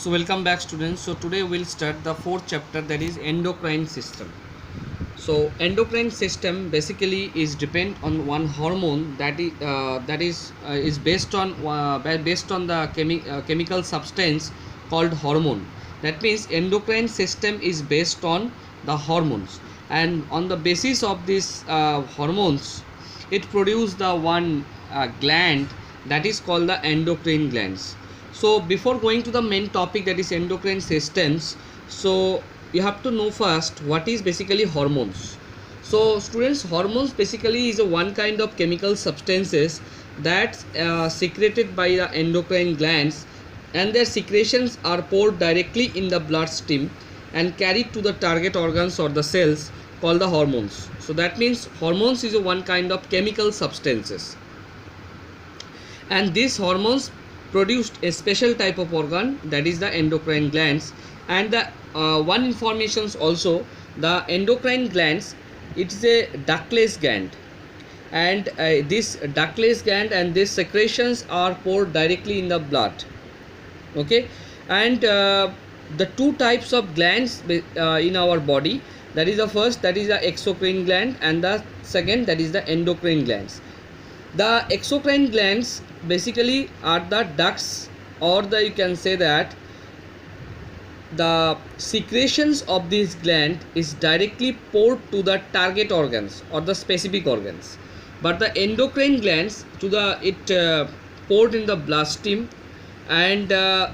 So welcome back students. So today we'll start the fourth chapter, that is endocrine system. So endocrine system basically is depend on one hormone that is based on the chemical substance called hormone. That means endocrine system is based on the hormones, and on the basis of these hormones it produce the one gland that is called the endocrine glands. So before going to the main topic, that is endocrine systems, so you have to know first what is basically hormones. So students, hormones basically is a one kind of chemical substances that secreted by the endocrine glands, and their secretions are poured directly in the bloodstream and carried to the target organs or the cells called the hormones. So that means hormones is a one kind of chemical substances, and these hormones produced a special type of organ, that is the endocrine glands. And the one informations also, the endocrine glands, it is a ductless gland, and this ductless gland and these secretions are poured directly in the blood. Okay, and the two types of glands in our body, that is the first, that is the exocrine gland, and the second, that is the endocrine glands. The exocrine glands basically are the ducts, or the you can say that the secretions of this gland is directly poured to the target organs or the specific organs, but the endocrine glands to the poured in the bloodstream. And the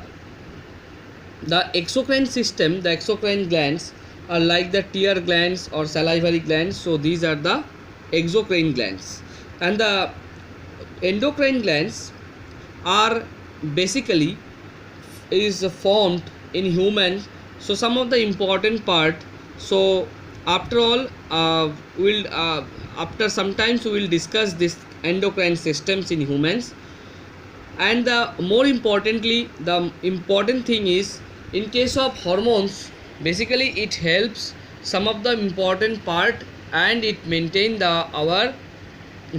exocrine system, the exocrine glands are like the tear glands or salivary glands. So these are the exocrine glands, and the endocrine glands are basically is formed in humans. So some of the important part, so after all after sometimes we will discuss this endocrine systems in humans. And the more importantly, the important thing is, in case of hormones, basically it helps some of the important part, and it maintain our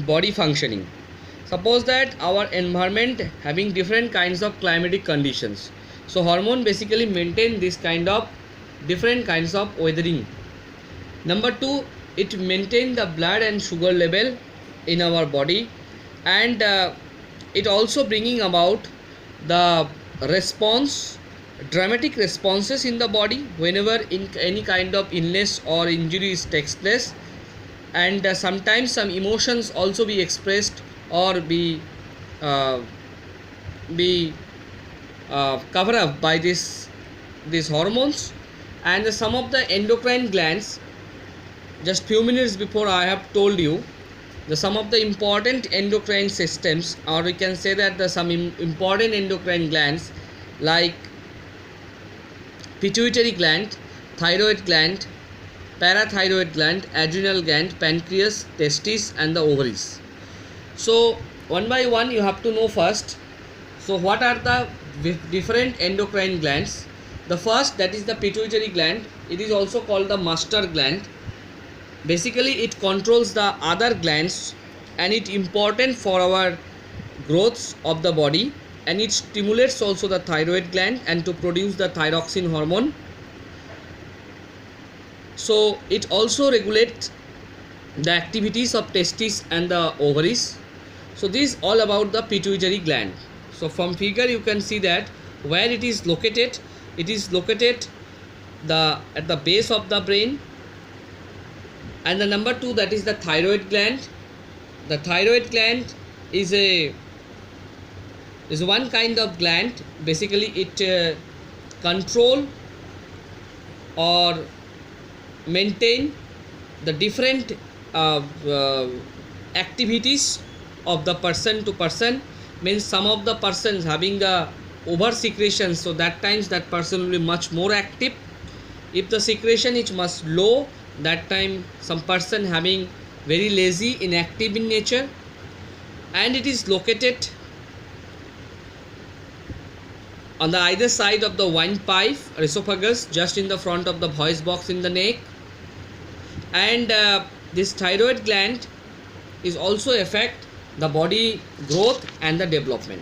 body functioning. Suppose that our environment having different kinds of climatic conditions, so hormone basically maintain this kind of different kinds of weathering. Number two, it maintain the blood and sugar level in our body, and it also bringing about the response, dramatic responses in the body whenever in any kind of illness or injuries takes place. And sometimes some emotions also be expressed or be covered up by these hormones. And some of the endocrine glands, just few minutes before I have told you some of the important endocrine systems, or we can say that some important endocrine glands like pituitary gland, thyroid gland, parathyroid gland, adrenal gland, pancreas, testes, and the ovaries. So one by one you have to know first. So what are the different endocrine glands? The first, that is the pituitary gland. It is also called the master gland. Basically it controls the other glands, and it important for our growths of the body, and it stimulates also the thyroid gland and to produce the thyroxine hormone. So it also regulates the activities of testes and the ovaries. So this is all about the pituitary gland. So from figure you can see that where it is located. It is located at the base of the brain. And the number two, that is the thyroid gland. The thyroid gland is one kind of gland. Basically it control or maintain the different activities of the person to person. Means some of the persons having the over secretion, so that times that person will be much more active. If the secretion is much low, that time some person having very lazy, inactive in nature. And it is located on the either side of the windpipe or esophagus, just in the front of the voice box in the neck. And this thyroid gland is also affect the body growth and the development.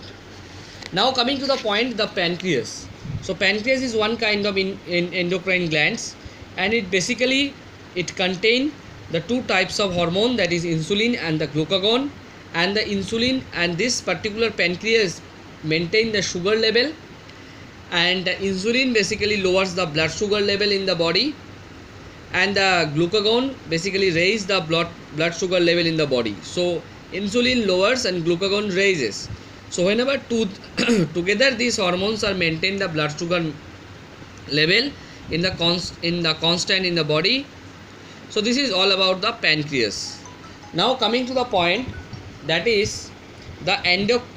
Now coming to the point, the pancreas. So pancreas is one kind of in endocrine glands, and it basically it contain the two types of hormone, that is insulin and the glucagon. And the insulin and this particular pancreas maintain the sugar level, and the insulin basically lowers the blood sugar level in the body, and the glucagon basically raise the blood sugar level in the body. So insulin lowers and glucagon raises. So whenever together these hormones are maintain the blood sugar level in the constant in the body. So this is all about the pancreas. Now coming to the point, that is the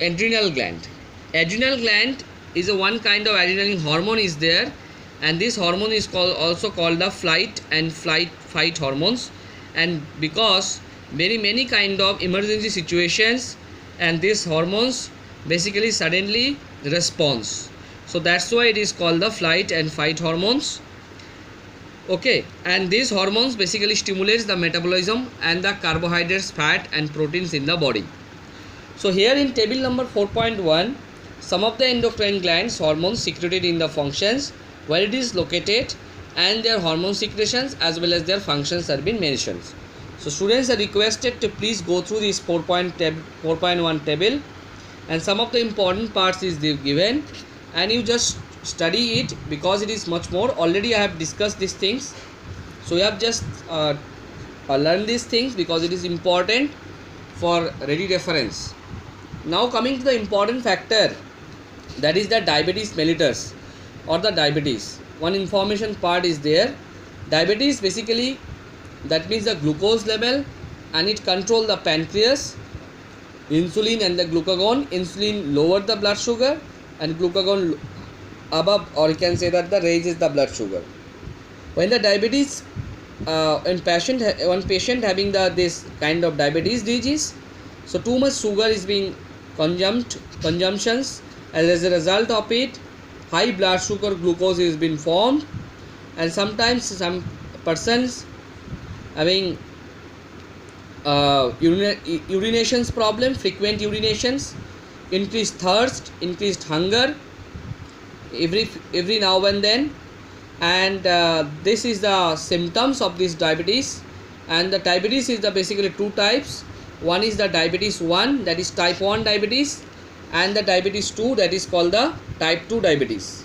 adrenal gland. Adrenal gland is a one kind of adrenaline hormone is there, and this hormone is also called the flight and fight hormones. And because many kind of emergency situations, and these hormones basically suddenly response, so that's why it is called the flight and fight hormones. Okay, and these hormones basically stimulates the metabolism and the carbohydrates, fat and proteins in the body. So here in table number 4.1, some of the endocrine glands hormones secreted in the functions, where it is located, and their hormone secretions as well as their functions have been mentioned. So students are requested to please go through this 4.1 table, and some of the important parts is given, and you just study it because it is much more. Already I have discussed these things, so you have just learn these things because it is important for ready reference. Now coming to the important factor, that is the diabetes mellitus or the diabetes. One information part is there. Diabetes basically, that means the glucose level, and it control the pancreas, insulin and the glucagon. Insulin lower the blood sugar, and glucagon above, or you can say that the raises the blood sugar. When the diabetes one patient having this kind of diabetes disease, so too much sugar is being consumptions, and as a result of it high blood sugar glucose is been formed, and sometimes some persons having urinations problem, frequent urinations, increased thirst, increased hunger every now and then, and this is the symptoms of this diabetes. And the diabetes is the basically two types. One is the diabetes 1, that is type 1 diabetes, and the diabetes 2, that is called the type 2 diabetes.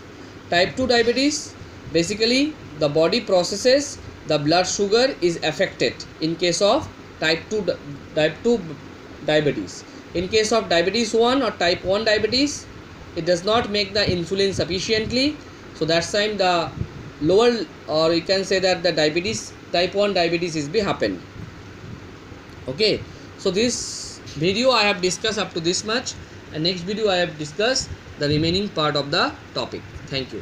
Type 2 diabetes, basically the body processes the blood sugar is affected in case of type 2 diabetes. In case of diabetes 1 or type 1 diabetes, it does not make the insulin sufficiently, so that's time the lower, or you can say that the diabetes type 1 diabetes is be happen. Okay, so this video I have discussed up to this much, and next video I have discussed the remaining part of the topic. Thank you.